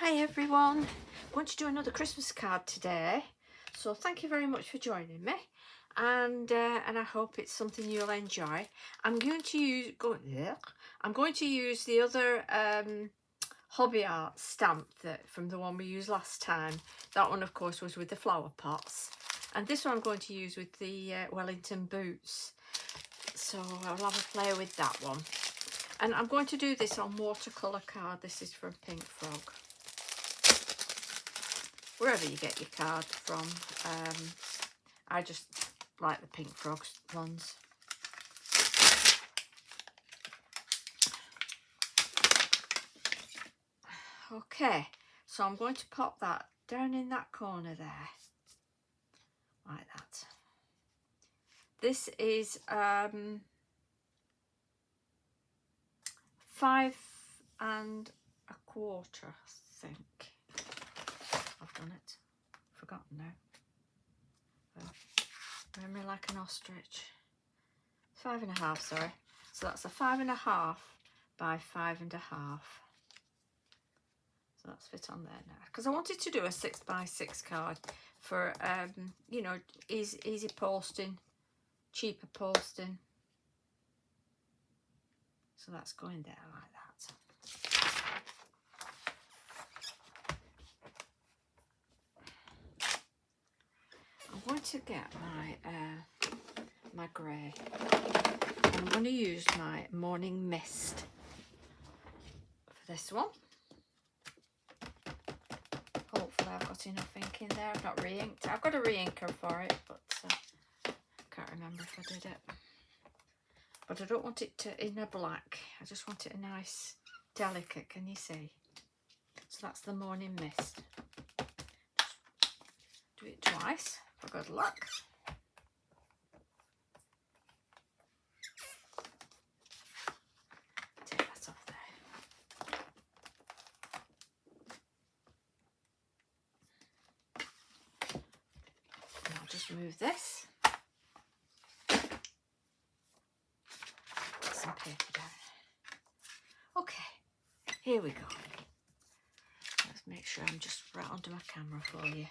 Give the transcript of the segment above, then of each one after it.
Hi everyone, I'm going to do another Christmas card today, so thank you very much for joining me, and I hope it's something you'll enjoy. I'm going to use the other hobby art stamp from the one we used last time. That one of course was with the flower pots, and this one I'm going to use with the Wellington boots, so I'll have a play with that one. And I'm going to do this on watercolour card. This is from Pink Frog, wherever you get your card from. I just like the Pink Frog ones. Okay, so I'm going to pop that down in that corner there, like that. This is 5 1/4, I think. I've done it. Forgotten now. Well, memory like an ostrich. 5 1/2, sorry. So that's a 5 1/2 by 5 1/2. So that's fit on there now. Because I wanted to do a 6 by 6 card for you know, easy posting, cheaper posting. So that's going there like that. I'm going to get my grey. I'm going to use my Morning Mist for this one. Hopefully I've got enough ink in there. I've not re-inked. I've got a re-inker for it, but can't remember if I did it. But I don't want it in a black. I just want it a nice delicate. Can you see? So that's the Morning Mist. Do it twice for good luck. Take that off there. And I'll just move this. Put some paper down. Okay, here we go. Let's make sure I'm just right under my camera for you.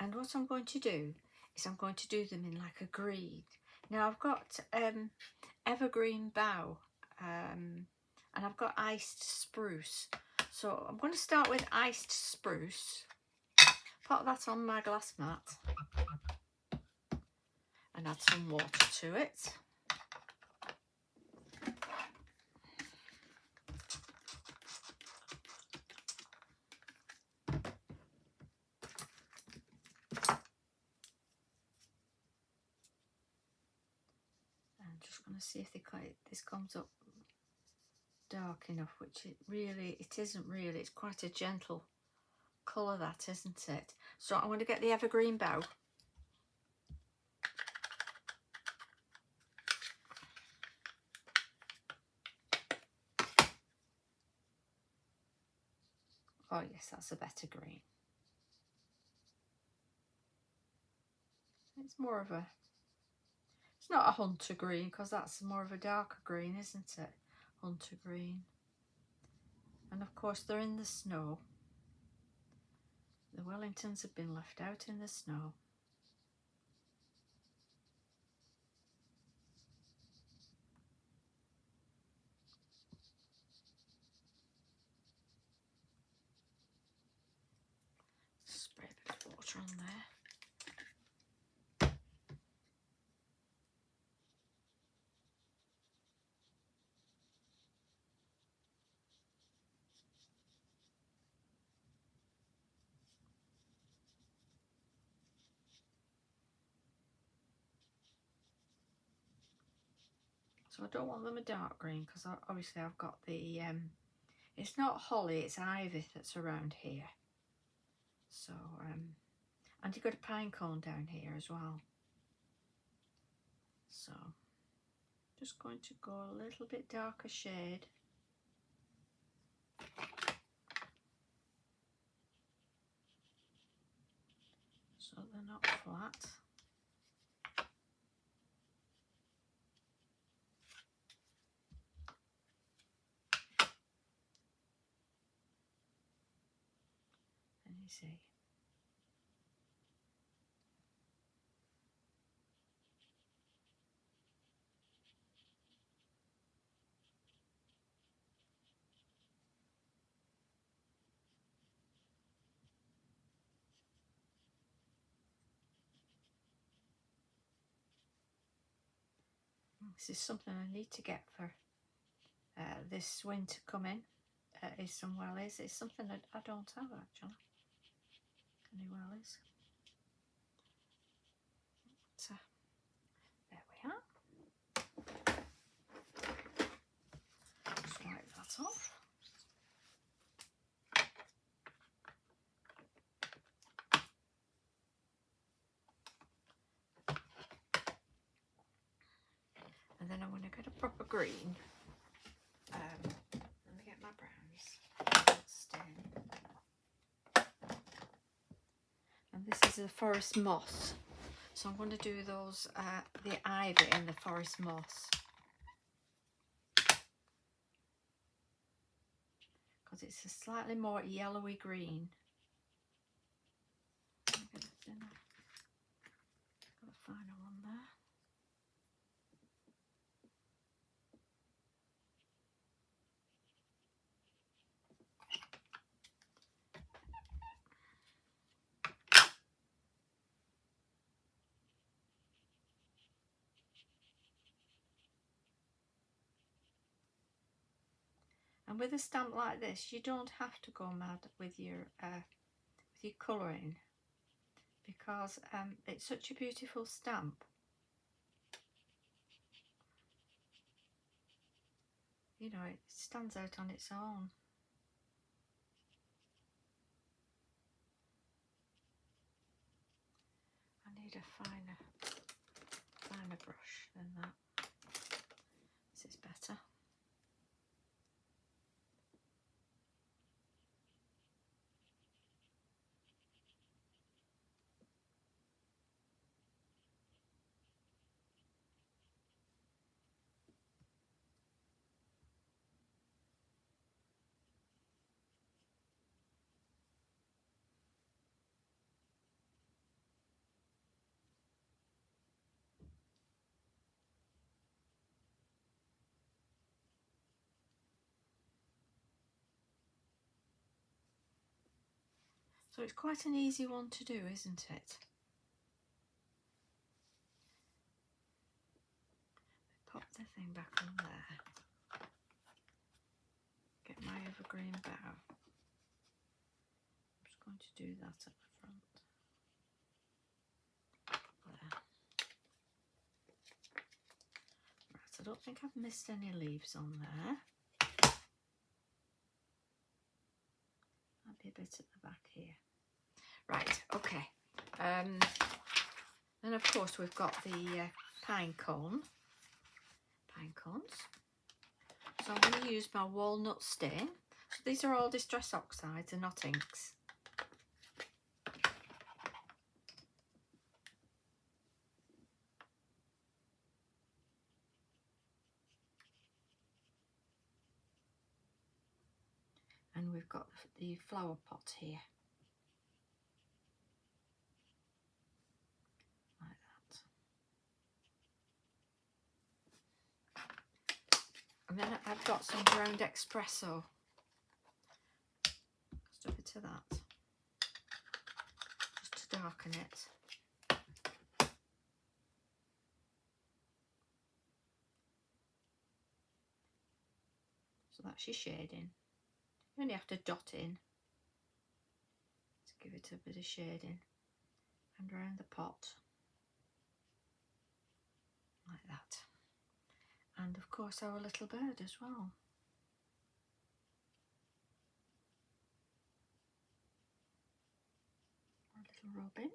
And what I'm going to do is I'm going to do them in like a green. Now I've got evergreen bough and I've got iced spruce. So I'm going to start with iced spruce. Put that on my glass mat and add some water to it. See if this comes up dark enough, which it isn't really. It's quite a gentle colour, that, isn't it? So I'm going to get the evergreen bough. Oh yes, that's a better green. It's more of a, it's not a hunter green, because that's more of a darker green, isn't it? Hunter green. And of course they're in the snow. The Wellingtons have been left out in the snow. Spray a bit of water on there. So I don't want them a dark green, because obviously I've got the, it's not holly, it's ivy that's around here. So, and you've got a pine cone down here as well. So, just going to go a little bit darker shade. So they're not flat. see. This is something I need to get for this winter coming. Is some wellies. It's something that I don't have actually. Any wellies? So there we are. Just wipe that off. And then I'm going to get a proper green. Let me get my browns. Stain. And this is the forest moss. So I'm going to do those, the ivy in the forest moss. Because it's a slightly more yellowy green. Got a finer one there. And with a stamp like this, you don't have to go mad with your colouring, because it's such a beautiful stamp. You know, it stands out on its own. I need a finer brush than that. This is better. So it's quite an easy one to do, isn't it? Pop the thing back on there. Get my evergreen bow. I'm just going to do that at the front. There. Right, I don't think I've missed any leaves on there. Might be a bit at the back here. Right, okay. Then of course we've got the pine cones. So I'm going to use my walnut stain. So these are all distress oxides and not inks. And we've got the flower pot here. Like that. And then I've got some ground espresso. Stuff it to that. Just to darken it. So that's your shading. You only have to dot in to give it a bit of shading, and around the pot like that. And of course our little bird as well. Our little robin.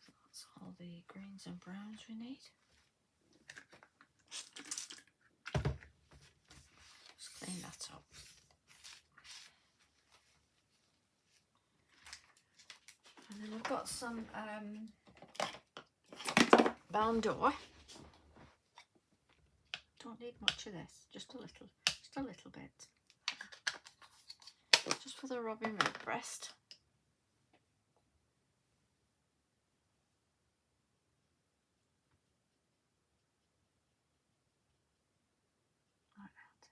So that's all the greens and browns we need. Just clean that up. And then I've got some barn door. Don't need much of this, just a little bit. Just for the robin redbreast. Like that.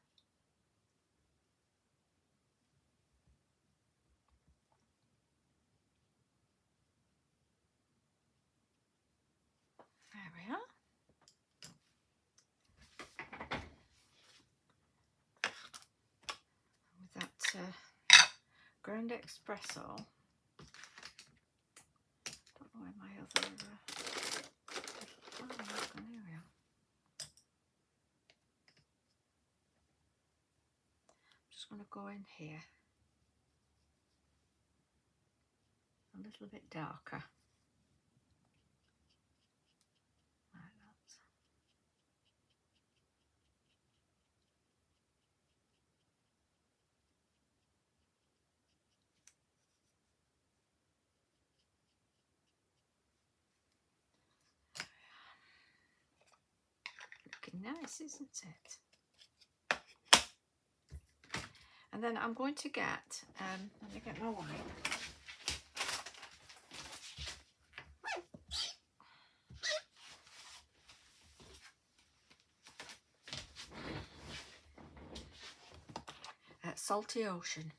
There we are. With that ground espresso. Don't know where my other oh, here we are. I'm just going to go in here a little bit darker. Like that. Looking nice, isn't it? And then I'm going to get, let me get my wipe. Salty Ocean.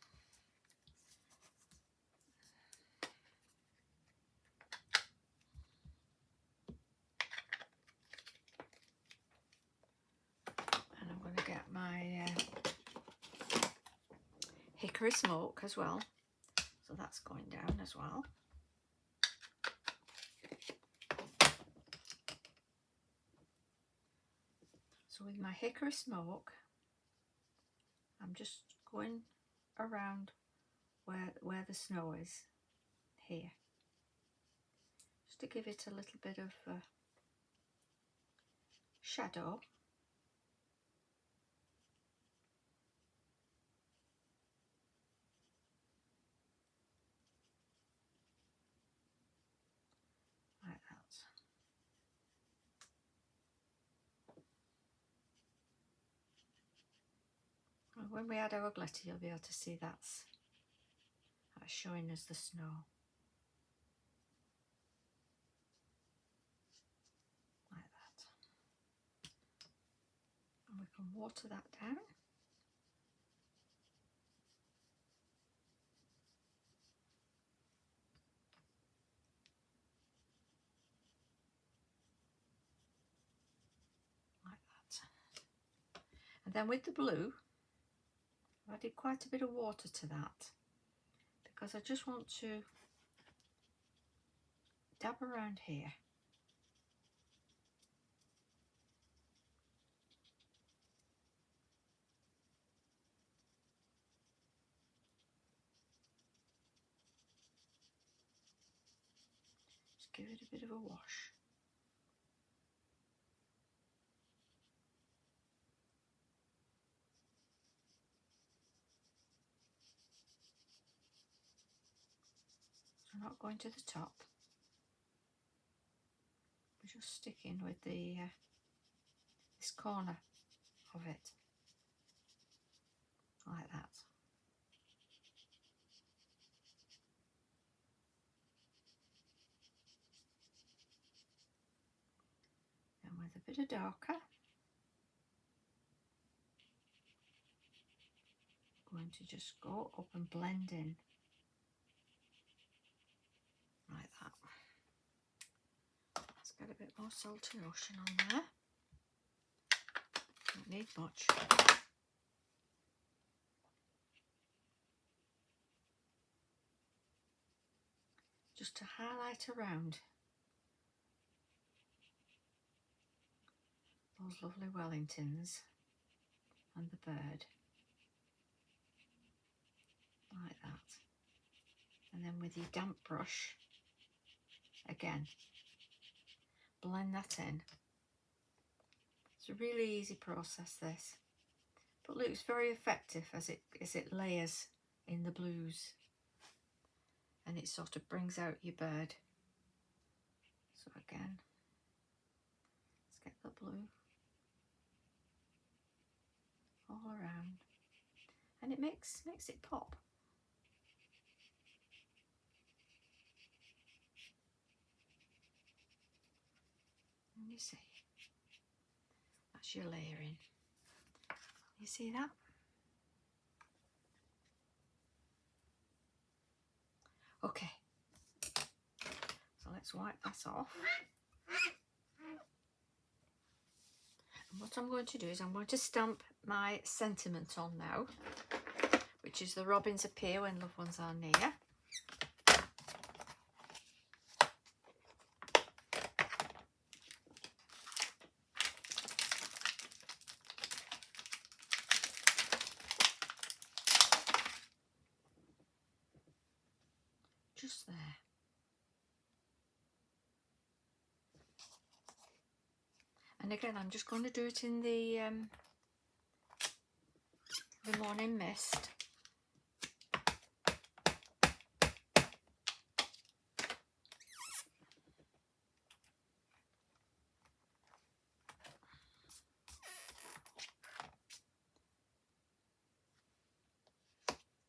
And I'm going to get my hickory smoke as well. So that's going down as well. So with my hickory smoke, I'm just going around where the snow is here, just to give it a little bit of shadow. Like that. And when we add our glitter, you'll be able to see that's showing us the snow. Like that. And we can water that down. Like that. And then with the blue, I added quite a bit of water to that because I just want to dab around here. Just give it a bit of a wash. So not going to the top. We're just sticking with the this corner of it, like that. And with a bit of darker, I'm going to just go up and blend in, like that. Let's get a bit more Salty Ocean on there. Don't need much. Just to highlight around those lovely Wellingtons and the bird, like that. And then with your damp brush, again, blend that in. It's a really easy process, this, but looks very effective as it layers in the blues, and it sort of brings out your bird. So again, Get the blue all around, and it makes it pop. And you see, that's your layering. You see that? Okay, so let's wipe that off. And what I'm going to do is I'm going to stamp my sentiment on now, which is the robins appear when loved ones are near. Just there. And again, I'm just going to do it in the morning mist.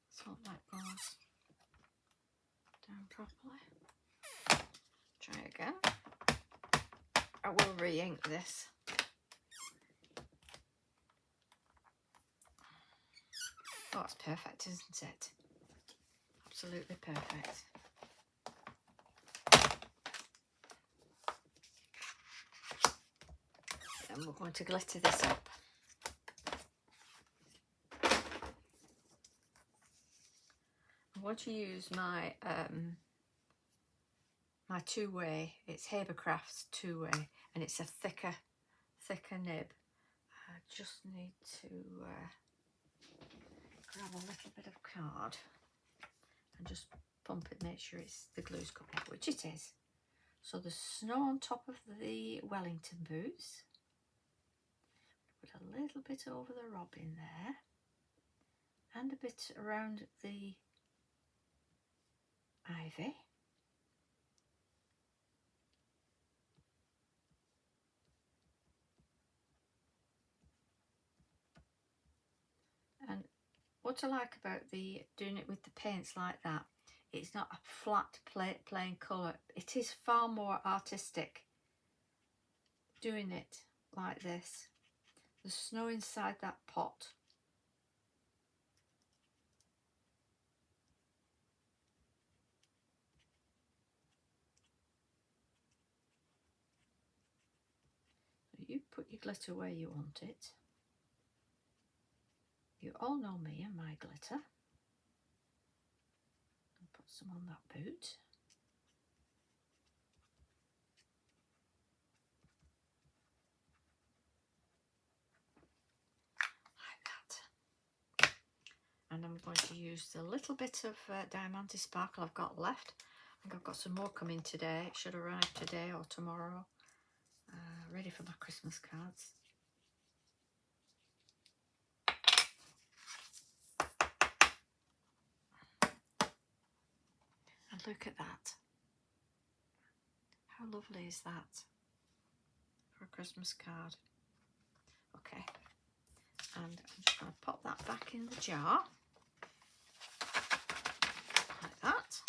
So that goes down properly. Try again. I will re-ink this. Oh, it's perfect, isn't it? Absolutely perfect. And we're going to glitter this up. I'm going to use my my two-way. It's Habercraft's two-way, and it's a thicker nib. I just need to grab a little bit of card and just pump it, make sure the glue's coming up, which it is. So the snow on top of the Wellington boots. Put a little bit over the robin there, and a bit around the ivy. And what I like about doing it with the paints like that, it's not a flat plain colour. It is far more artistic doing it like this. The snow inside that pot. You put your glitter where you want it. You all know me and my glitter. And put some on that boot. Like that. And I'm going to use the little bit of Diamante Sparkle I've got left. I think I've got some more coming today. It should arrive today or tomorrow. Ready for my Christmas cards. And look at that. How lovely is that for a Christmas card? Okay, and I'm just going to pop that back in the jar like that.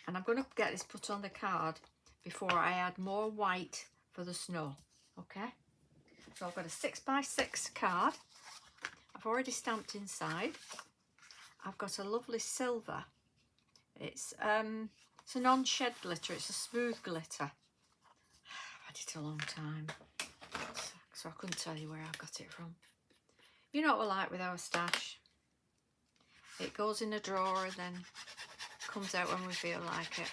And I'm going to get this put on the card before I add more white for the snow. Okay, so I've got a 6x6 card. I've already stamped inside. I've got a lovely silver. It's a non-shed glitter. It's a smooth glitter. I've had it a long time, so I couldn't tell you where I got it from. You know what we're like with our stash. It goes in a drawer and then comes out when we feel like it.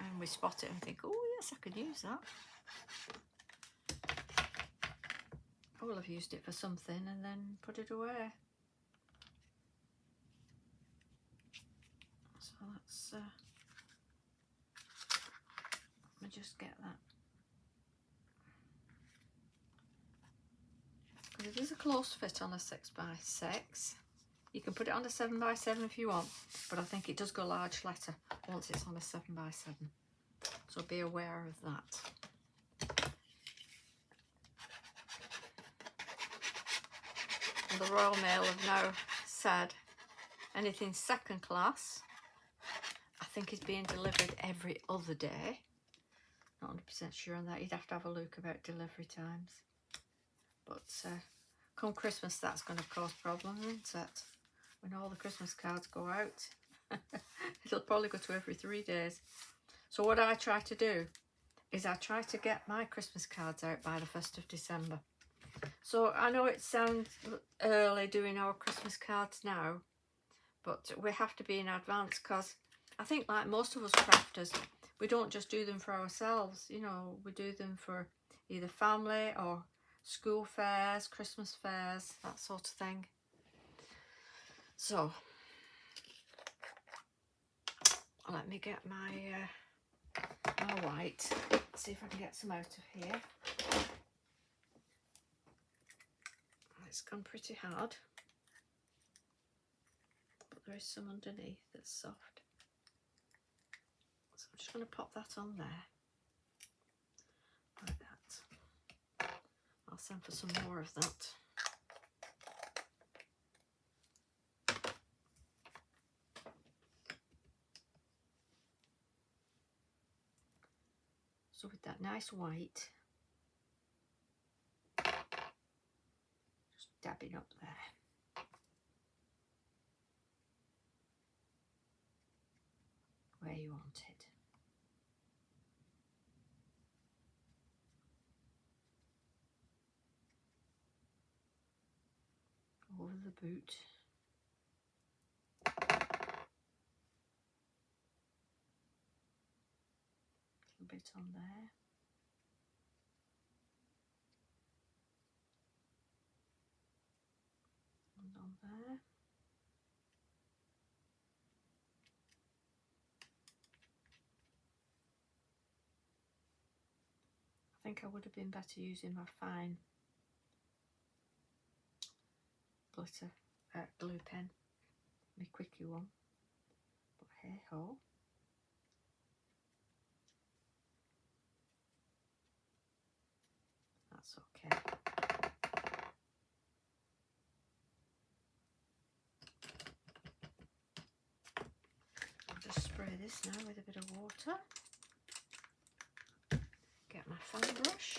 And we spot it and think, oh yes, I could use that. I will have used it for something and then put it away. So that's, let me just get that. Because it is a close fit on a 6x6. You can put it on a 7x7 if you want, but I think it does go large letter once it's on a 7x7. So be aware of that. the Royal Mail have now said anything second class, I think, is being delivered every other day. Not 100% sure on that. You'd have to have a look about delivery times. But come Christmas, that's going to cause problems, isn't it? When all the Christmas cards go out, it'll probably go to every 3 days. So what I try to do is I try to get my Christmas cards out by the 1st of December. So I know it sounds early doing our Christmas cards now, but we have to be in advance, because I think, like most of us crafters, we don't just do them for ourselves, you know, we do them for either family or school fairs, Christmas fairs, that sort of thing. So let me get my white, see if I can get some out of here. It's gone pretty hard, but there is some underneath that's soft. So I'm just going to pop that on there, like that. I'll send for some more of that. So with that nice white, just dabbing up there. Where you want it. Over the boot. A little bit on there. And on there. I think I would have been better using my fine glitter glue pen, my quickie one, but hey ho. That's okay. I'll just spray this now with a bit of water. Get my fan brush.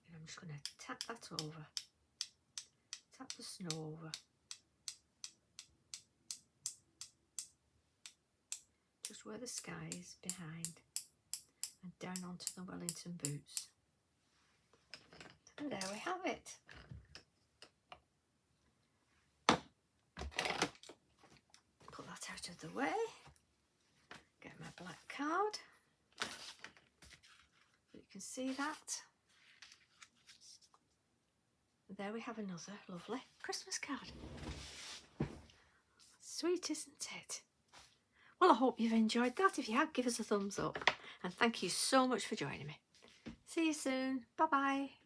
And I'm just going to tap that over. Tap the snow over. Just where the sky is behind, and down onto the Wellington boots. And there we have it. Put that out of the way. Get my black card. You can see that. And there we have another lovely Christmas card. Sweet, isn't it? Well, I hope you've enjoyed that. If you have, give us a thumbs up. And thank you so much for joining me. See you soon. Bye-bye.